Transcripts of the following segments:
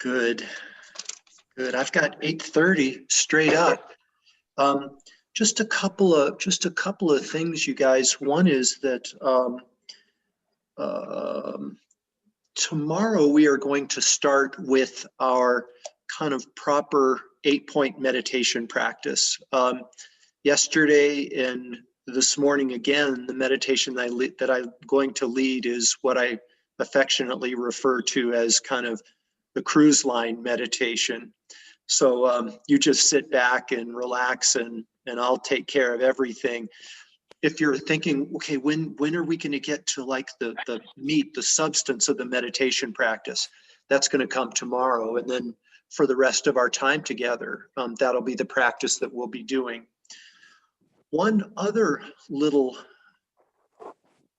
Good, good. I've got 8:30 straight up. Just a couple of things, you guys. One is that um, tomorrow we are going to start with our kind of proper 8-point meditation practice. Yesterday and this morning again, the meditation that I'm going to lead is what I affectionately refer to as kind of the cruise line meditation. So you just sit back and relax, and I'll take care of everything. If you're thinking, okay, when are we going to get to like the meat, the substance of the meditation practice? That's going to come tomorrow. And then for the rest of our time together, that'll be the practice that we'll be doing. One other little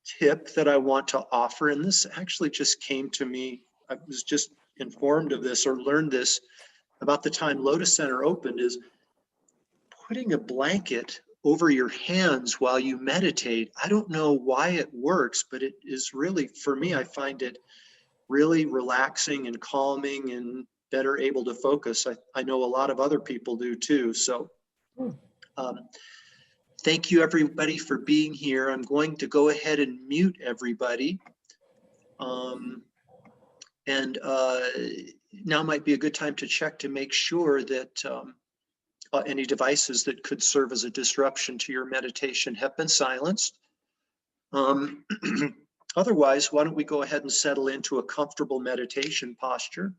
tip that I want to offer, and this actually just came to me, I was just informed of this or learned this about the time Lotus Center opened, is putting a blanket over your hands while you meditate. I don't know why it works, but it is really, for me, I find it really relaxing and calming and better able to focus. I know a lot of other people do too. So thank you everybody for being here. I'm going to go ahead and mute everybody. Now might be a good time to check to make sure that any devices that could serve as a disruption to your meditation have been silenced. Otherwise, why don't we go ahead and settle into a comfortable meditation posture.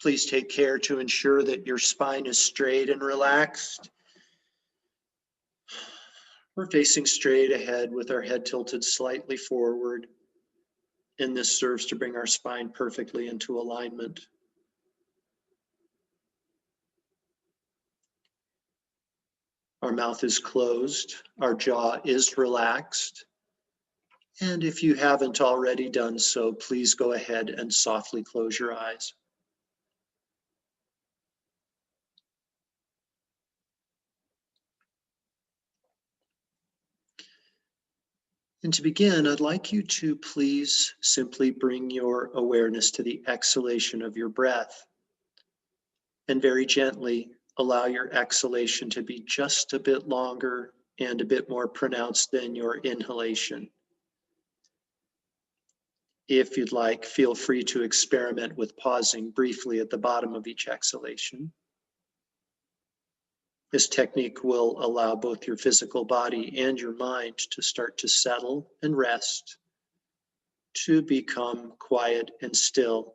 Please take care to ensure that your spine is straight and relaxed. We're facing straight ahead with our head tilted slightly forward, and this serves to bring our spine perfectly into alignment. Our mouth is closed, our jaw is relaxed, and if you haven't already done so, please go ahead and softly close your eyes. And to begin, I'd like you to please simply bring your awareness to the exhalation of your breath, and very gently allow your exhalation to be just a bit longer and a bit more pronounced than your inhalation. If you'd like, feel free to experiment with pausing briefly at the bottom of each exhalation. This technique will allow both your physical body and your mind to start to settle and rest, to become quiet and still.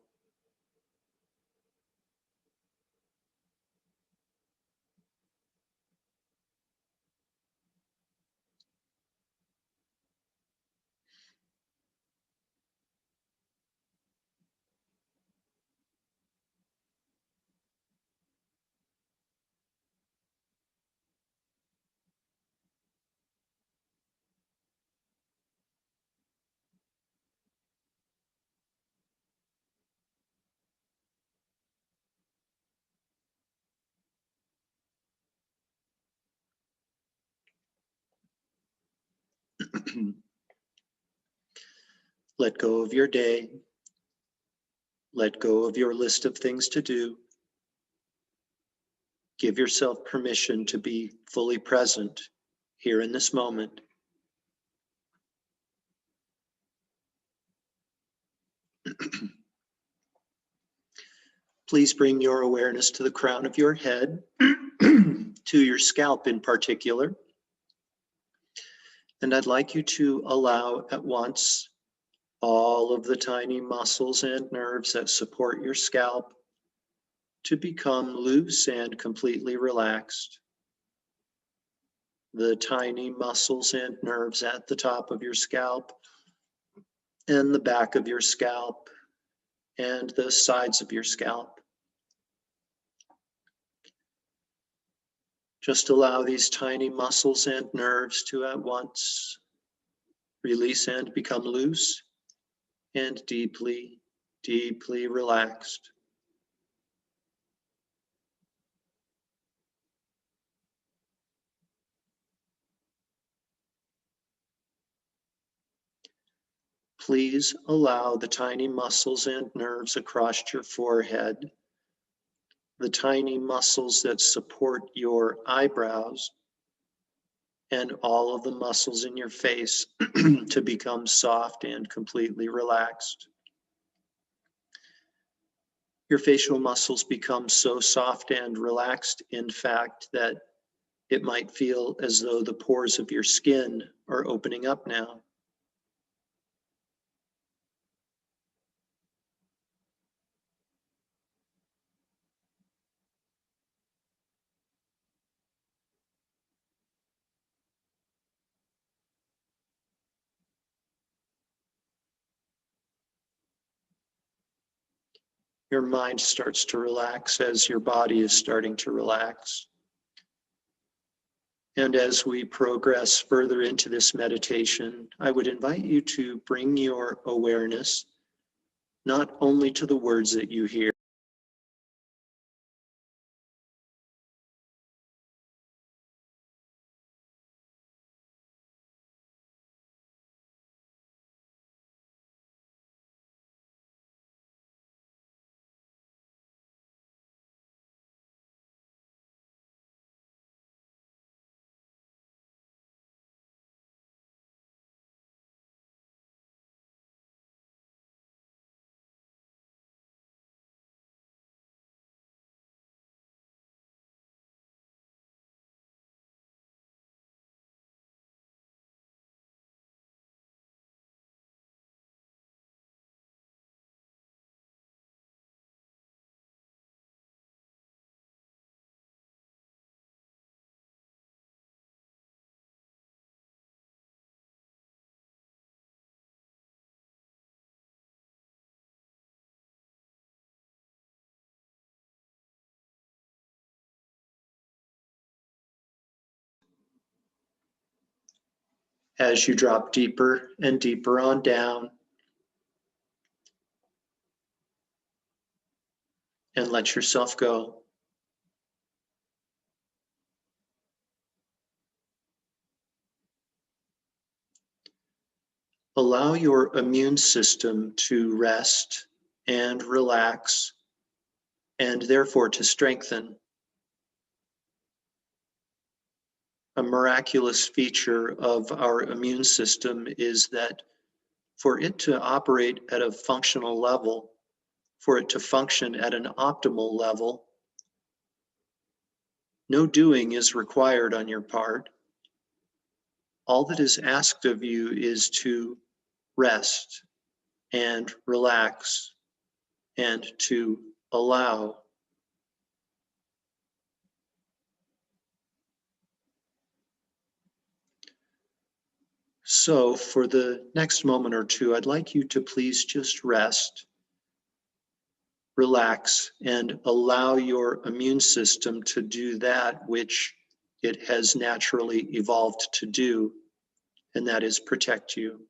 Let go of your day. Let go of your list of things to do. Give yourself permission to be fully present here in this moment. Please bring your awareness to the crown of your head, to your scalp in particular. And I'd like you to allow at once all of the tiny muscles and nerves that support your scalp to become loose and completely relaxed. The tiny muscles and nerves at the top of your scalp and the back of your scalp and the sides of your scalp. Just allow these tiny muscles and nerves to at once release and become loose and deeply, deeply relaxed. Please allow the tiny muscles and nerves across your forehead, the tiny muscles that support your eyebrows, and all of the muscles in your face to become soft and completely relaxed. Your facial muscles become so soft and relaxed, in fact, that it might feel as though the pores of your skin are opening up now. Your mind starts to relax as your body is starting to relax. And as we progress further into this meditation, I would invite you to bring your awareness not only to the words that you hear, as you drop deeper and deeper on down, and let yourself go. Allow your immune system to rest and relax, and therefore to strengthen. A miraculous feature of our immune system is that for it to operate at a functional level, for it to function at an optimal level, no doing is required on your part. All that is asked of you is to rest and relax and to allow. So for the next moment or two, I'd like you to please just rest, relax, and allow your immune system to do that which it has naturally evolved to do, and that is protect you.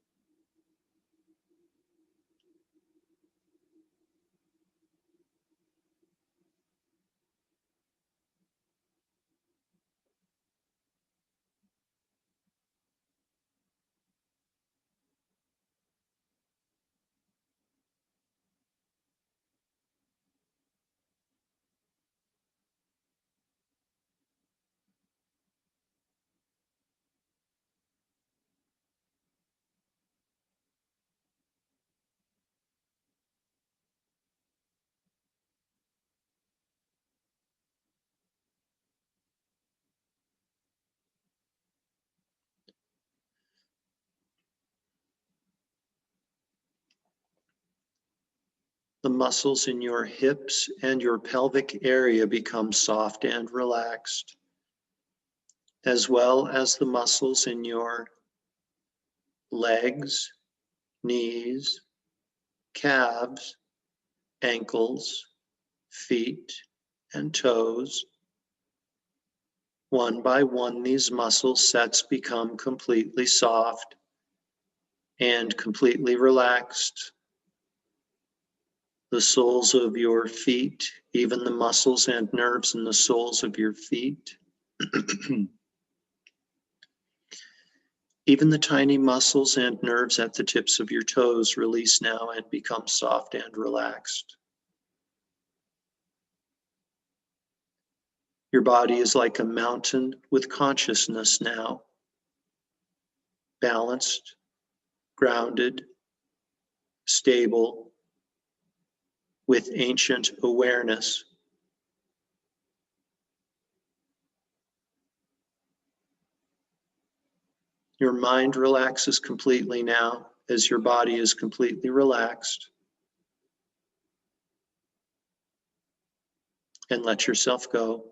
The muscles in your hips and your pelvic area become soft and relaxed, as well as the muscles in your legs, knees, calves, ankles, feet, and toes. One by one, these muscle sets become completely soft and completely relaxed. The soles of your feet, even the muscles and nerves in the soles of your feet, Even the tiny muscles and nerves at the tips of your toes release now and become soft and relaxed. Your body is like a mountain with consciousness now, balanced, grounded, stable, with ancient awareness. Your mind relaxes completely now as your body is completely relaxed. And let yourself go.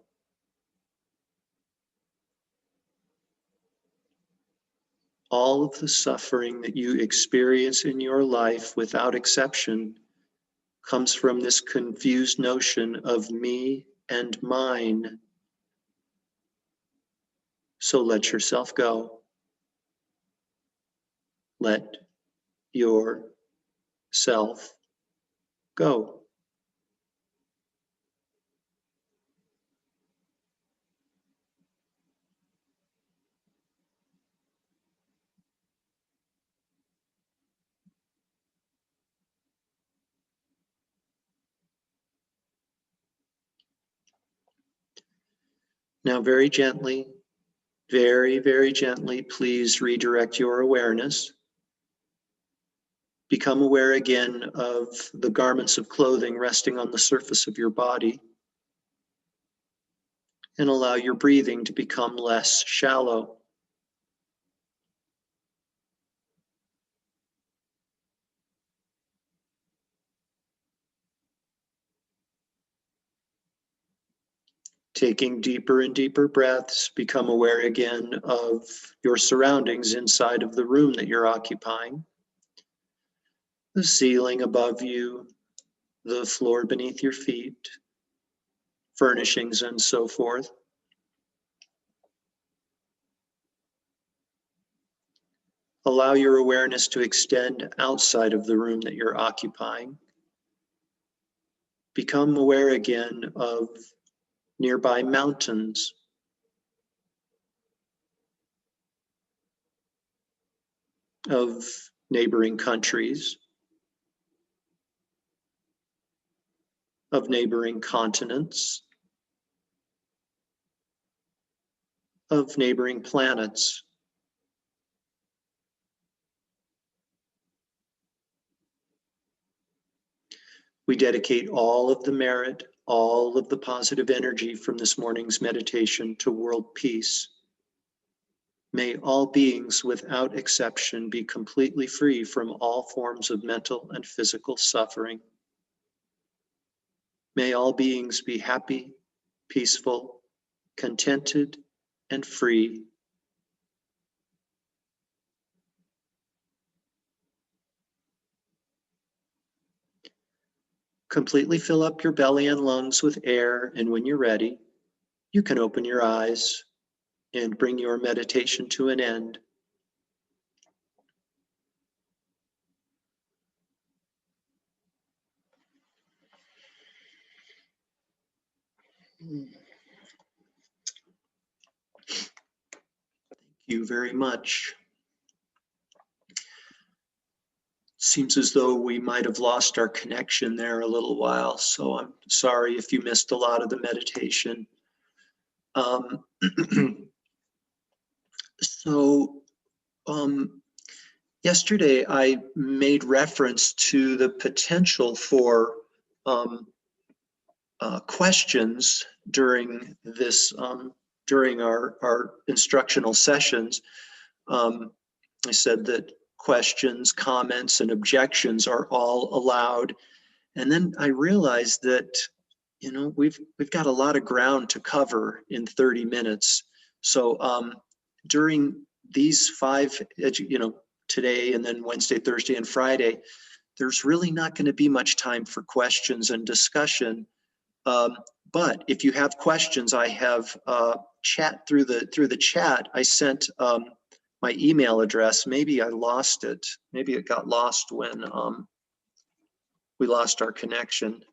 All of the suffering that you experience in your life, without exception, comes from this confused notion of me and mine. So let yourself go. Let yourself go. Now, very gently, very, very gently, please redirect your awareness. Become aware again of the garments of clothing resting on the surface of your body, and allow your breathing to become less shallow. Taking deeper and deeper breaths, become aware again of your surroundings inside of the room that you're occupying. The ceiling above you, the floor beneath your feet, furnishings, and so forth. Allow your awareness to extend outside of the room that you're occupying. Become aware again of nearby mountains, of neighboring countries, of neighboring continents, of neighboring planets. We dedicate all of the merit, all of the positive energy from this morning's meditation to world peace. May all beings without exception be completely free from all forms of mental and physical suffering. May all beings be happy, peaceful, contented, and free. Completely fill up your belly and lungs with air, and when you're ready, you can open your eyes and bring your meditation to an end. Thank you very much. Seems as though we might have lost our connection there a little while, so I'm sorry if you missed a lot of the meditation. So yesterday I made reference to the potential for questions during this, during our instructional sessions. I said that questions, comments, and objections are all allowed. And then I realized that, you know, we've got a lot of ground to cover in 30 minutes. So during these today and then Wednesday, Thursday, and Friday, there's really not going to be much time for questions and discussion. But if you have questions, I have chat through the chat. I sent my email address. Maybe I lost it. Maybe it got lost when we lost our connection.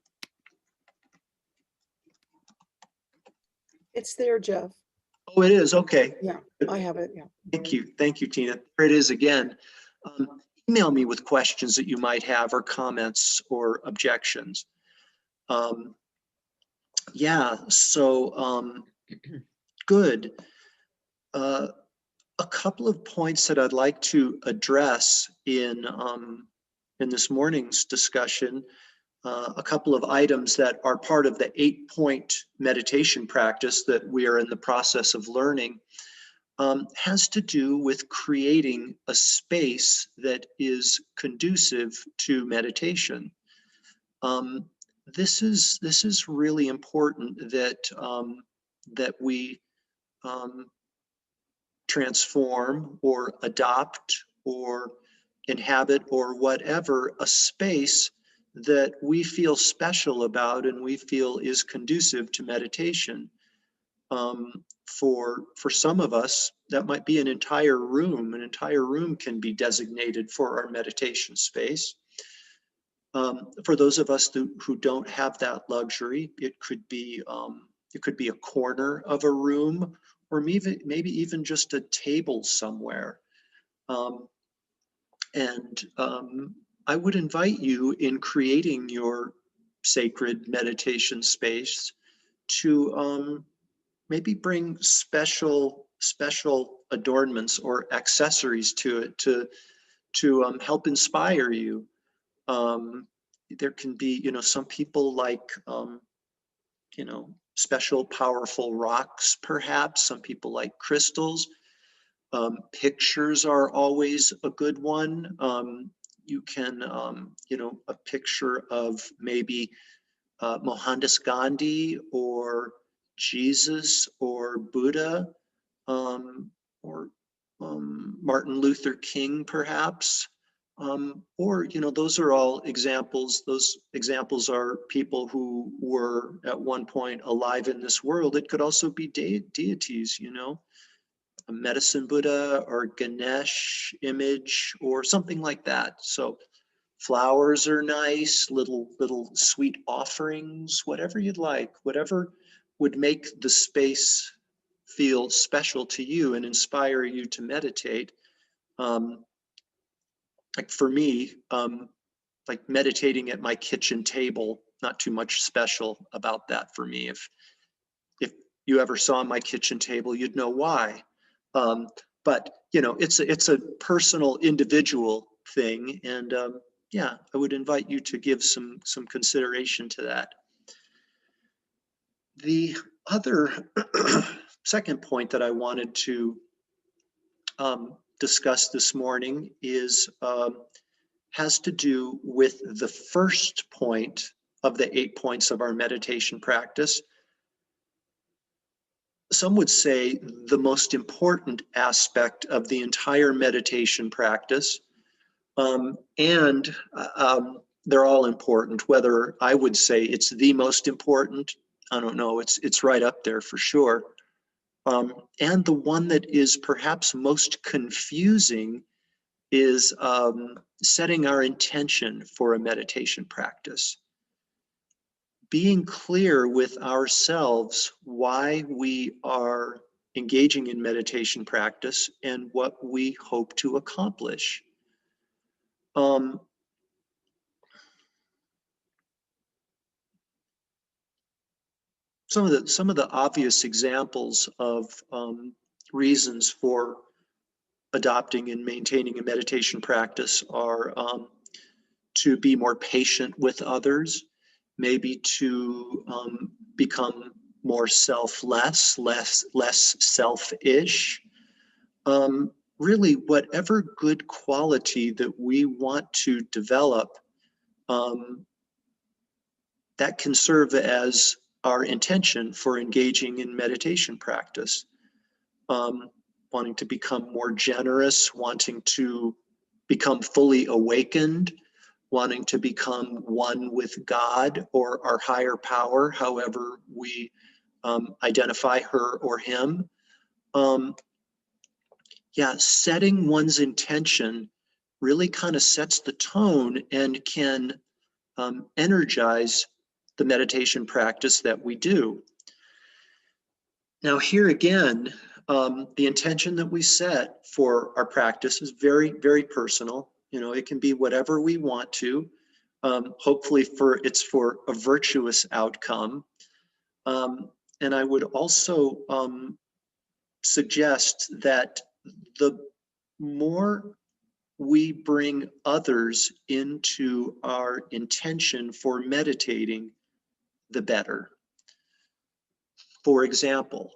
It's there, Jeff. Oh, it is. Okay. Yeah, I have it. Yeah. Thank you. Thank you, Tina. There it is again. Email me with questions that you might have or comments or objections. Yeah, so good. A couple of points that I'd like to address in this morning's discussion. A couple of items that are part of the 8-point meditation practice that we are in the process of learning has to do with creating a space that is conducive to meditation. This is really important that that we transform or adopt or inhabit or whatever a space that we feel special about and we feel is conducive to meditation. For some of us, that might be an entire room. An entire room can be designated for our meditation space. For those of us who don't have that luxury, it could be a corner of a room, or maybe even just a table somewhere. I would invite you in creating your sacred meditation space to maybe bring special adornments or accessories to it to help inspire you. There can be, some people like, special powerful rocks, perhaps. Some people like crystals. Pictures are always a good one. You can, a picture of maybe Mohandas Gandhi or Jesus or Buddha, or Martin Luther King, perhaps. Or, those are all examples. Those examples are people who were at one point alive in this world. It could also be deities, a medicine Buddha or Ganesh image or something like that. So flowers are nice, little sweet offerings, whatever you'd like, whatever would make the space feel special to you and inspire you to meditate. Like for me, like meditating at my kitchen table, not too much special about that for me. If you ever saw my kitchen table, you'd know why. But it's a personal, individual thing, and yeah, I would invite you to give some consideration to that. The other second point that I wanted to discuss this morning has to do with the first point of the 8 points of our meditation practice. Some would say the most important aspect of the entire meditation practice. And they're all important. Whether I would say it's the most important, I don't know. It's right up there for sure. And the one that is perhaps most confusing is setting our intention for a meditation practice. Being clear with ourselves why we are engaging in meditation practice and what we hope to accomplish. Some of the obvious examples of reasons for adopting and maintaining a meditation practice are to be more patient with others, maybe to become more selfless, less selfish. Really, whatever good quality that we want to develop, that can serve as our intention for engaging in meditation practice. Wanting to become more generous, wanting to become fully awakened, wanting to become one with God or our higher power, however we identify her or him. Yeah, setting one's intention really kind of sets the tone and can energize the meditation practice that we do. Now here again, the intention that we set for our practice is very, very personal. It can be whatever we want to. Hopefully it's for a virtuous outcome. And I would also suggest that the more we bring others into our intention for meditating, the better. For example,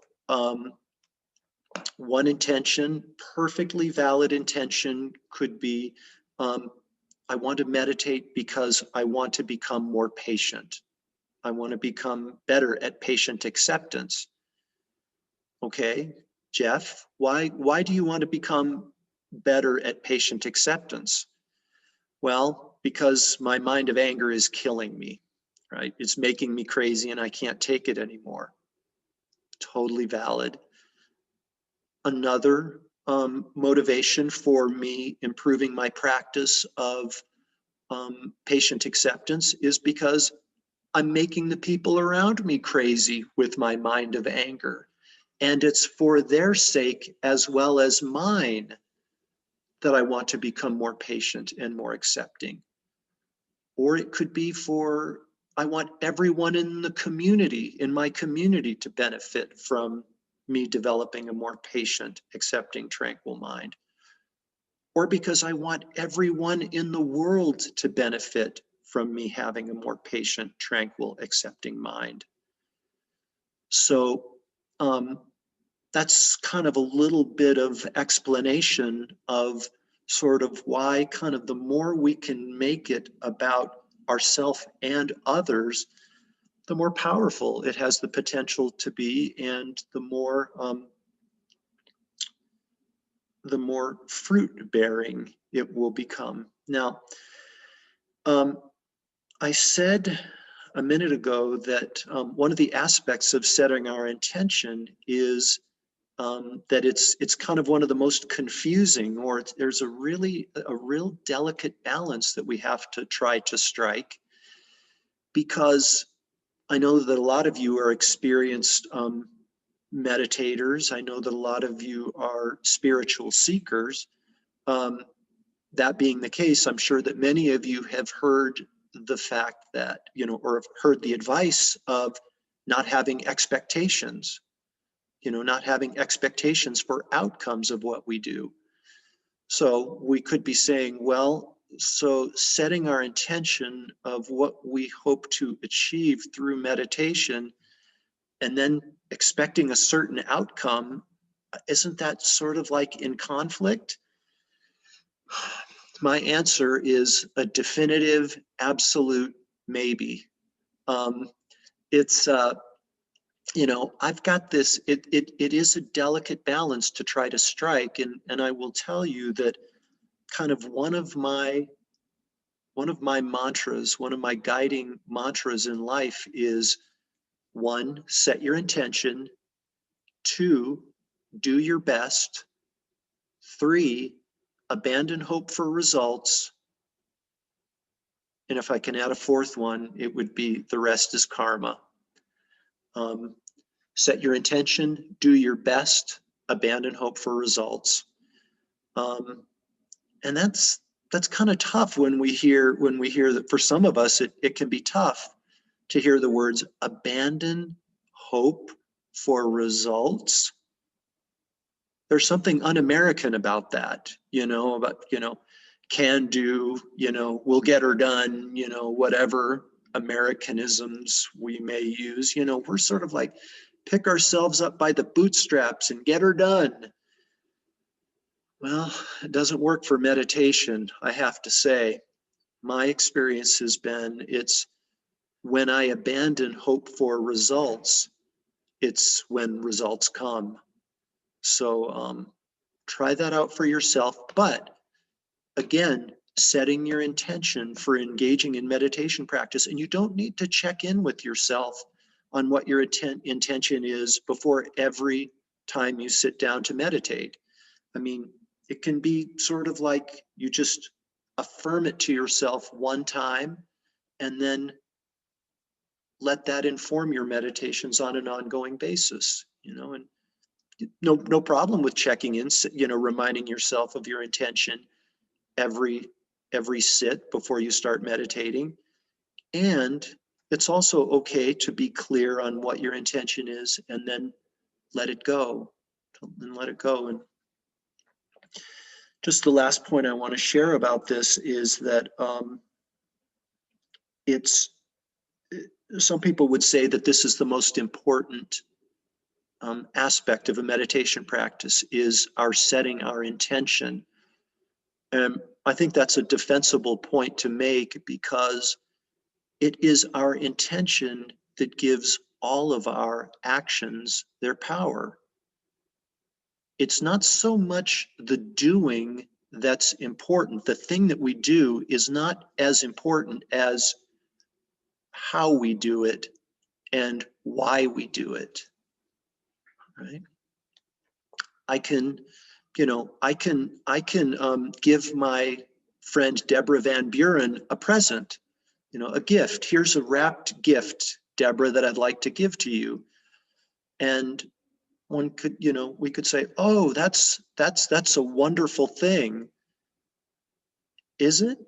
one intention, perfectly valid intention, could be, I want to meditate because I want to become more patient. I want to become better at patient acceptance. Okay, Jeff, why do you want to become better at patient acceptance? Well, because my mind of anger is killing me, right? It's making me crazy and I can't take it anymore. Totally valid. Another motivation for me improving my practice of patient acceptance is because I'm making the people around me crazy with my mind of anger. And it's for their sake as well as mine that I want to become more patient and more accepting. Or it could be for, I want everyone in the community, in my community, to benefit from me developing a more patient, accepting, tranquil mind. Or because I want everyone in the world to benefit from me having a more patient, tranquil, accepting mind. So that's kind of a little bit of explanation of sort of why kind of the more we can make it about ourself and others, the more powerful it has the potential to be, and the more fruit bearing it will become. Now, I said a minute ago that one of the aspects of setting our intention is that it's kind of one of the most confusing, or there's a real delicate balance that we have to try to strike, because I know that a lot of you are experienced meditators. I know that a lot of you are spiritual seekers. That being the case, I'm sure that many of you have heard the fact that, or have heard the advice of not having expectations, not having expectations for outcomes of what we do. So we could be saying, well, so setting our intention of what we hope to achieve through meditation and then expecting a certain outcome, isn't that sort of like in conflict? My answer is a definitive, absolute maybe. It's I've got this, it is a delicate balance to try to strike. And I will tell you that kind of one of my mantras, one of my guiding mantras in life is: 1, set your intention; 2, do your best; 3, abandon hope for results. And if I can add a 4th one, it would be the rest is karma. Set your intention, do your best, abandon hope for results. And that's kind of tough when we hear that. For some of us, it can be tough to hear the words abandon hope for results. There's something un-American about that, about, can do, we'll get her done, whatever Americanisms we may use. We're sort of like, pick ourselves up by the bootstraps and get her done. Well, it doesn't work for meditation, I have to say. My experience has been, it's when I abandon hope for results, it's when results come. So try that out for yourself. But again, setting your intention for engaging in meditation practice, and you don't need to check in with yourself on what your intention is before every time you sit down to meditate. I mean, it can be sort of like you just affirm it to yourself one time and then let that inform your meditations on an ongoing basis. you know, and no problem with checking in, you know, reminding yourself of your intention every sit before you start meditating. And it's also okay to be clear on what your intention is and then let it go, And just the last point I want to share about this is that some people would say that this is the most important aspect of a meditation practice, is our setting our intention. And I think that's a defensible point to make, because it is our intention that gives all of our actions their power. It's not so much the doing that's important. The thing that we do is not as important as how we do it and why we do it, right? I can give my friend Deborah Van Buren a present, a gift. Here's a wrapped gift, Deborah, that I'd like to give to you. And we could say, oh, that's a wonderful thing. Is it?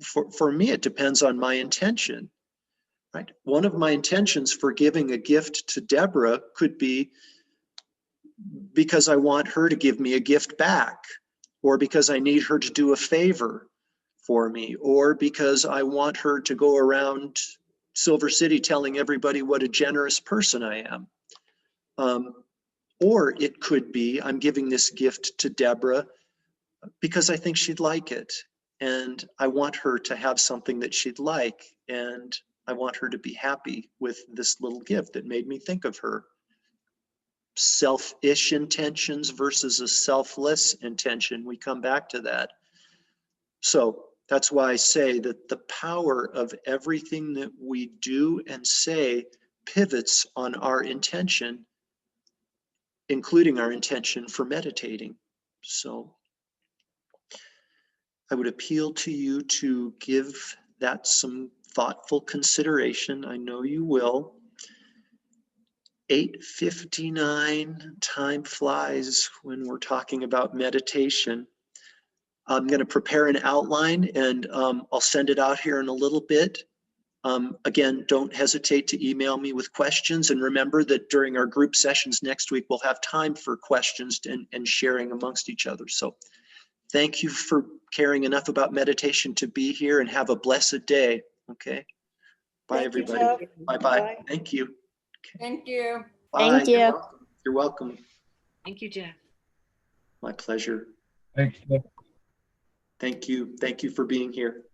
For me, it depends on my intention, right? One of my intentions for giving a gift to Deborah could be because I want her to give me a gift back, or because I need her to do a favor for me, or because I want her to go around Silver City telling everybody what a generous person I am. Or it could be I'm giving this gift to Deborah because I think she'd like it, and I want her to have something that she'd like, and I want her to be happy with this little gift that made me think of her. Selfish intentions versus a selfless intention, we come back to that. So that's why I say that the power of everything that we do and say pivots on our intention, including our intention for meditating. So I would appeal to you to give that some thoughtful consideration. I know you will. 8:59, time flies when we're talking about meditation. I'm going to prepare an outline, and I'll send it out here in a little bit. Again, don't hesitate to email me with questions. And remember that during our group sessions next week, we'll have time for questions and sharing amongst each other. So thank you for caring enough about meditation to be here, and have a blessed day. Okay. Bye, everybody. Bye-bye. Thank you. Okay. Thank you. Bye. Thank you. You're welcome. You're welcome. Thank you, Jeff. My pleasure. Thanks. Thank you. Thank you for being here.